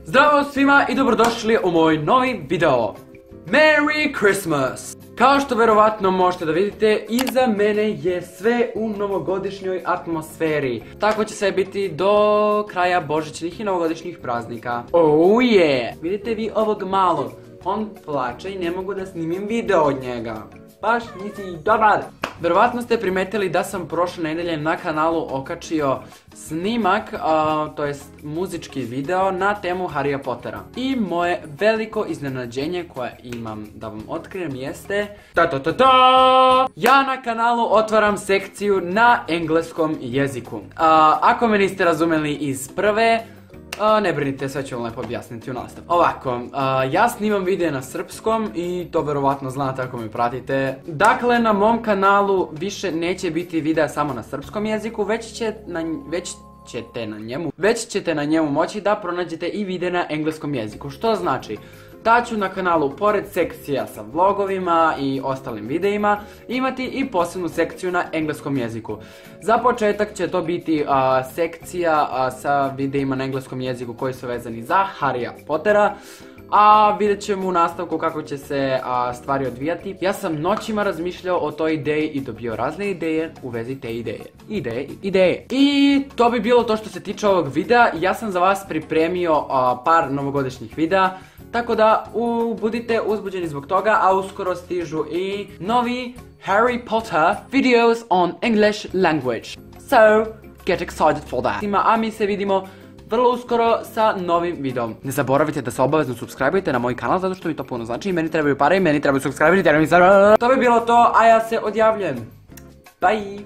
Zdravo svima i dobrodošli u moj novi video. Merry Christmas! Kao što verovatno možete da vidite, iza mene je sve u novogodišnjoj atmosferi. Tako će sve biti do kraja božićnih i novogodišnjih praznika. Oh yeah! Vidite vi ovog malog? On plače i ne mogu da snimim video od njega. Baš nisi dobar. Verovatno ste primetili da sam prošle nedelje na kanalu okačio snimak, to jest muzički video na temu Harryja Pottera. I moje veliko iznenađenje koje imam da vam otkrijem jeste... Ja na kanalu otvaram sekciju na engleskom jeziku. Ako me niste razumeli iz prve, ne brinite, sve ću vam lepo objasniti u nastavu. Ovako, ja snimam video na srpskom i to verovatno znate ako me pratite. Dakle, na mom kanalu više neće biti videa samo na srpskom jeziku, već ćete na njemu moći da pronađete i videa na engleskom jeziku. Što znači da ću na kanalu, pored sekcija sa vlogovima i ostalim videima, imati i posebnu sekciju na engleskom jeziku. Za početak će to biti sekcija sa videima na engleskom jeziku koji su vezani za Harryja Pottera, a vidjet ćemo u nastavku kako će se stvari odvijati. Ja sam noćima razmišljao o toj ideji i dobio razne ideje u vezi te ideje. I to bi bilo to što se tiče ovog videa. Ja sam za vas pripremio par novogodišnjih videa, tako da budite uzbuđeni zbog toga, a uskoro stižu i novi Harry Potter videos on English language. So, get excited for that. A mi se vidimo vrlo uskoro sa novim videom. Ne zaboravite da se obavezno subscribe-ujete na moj kanal, zato što mi to puno znači i meni trebaju pare i meni trebaju subscribe-ujete. To bi bilo to, a ja se odjavljujem. Bye!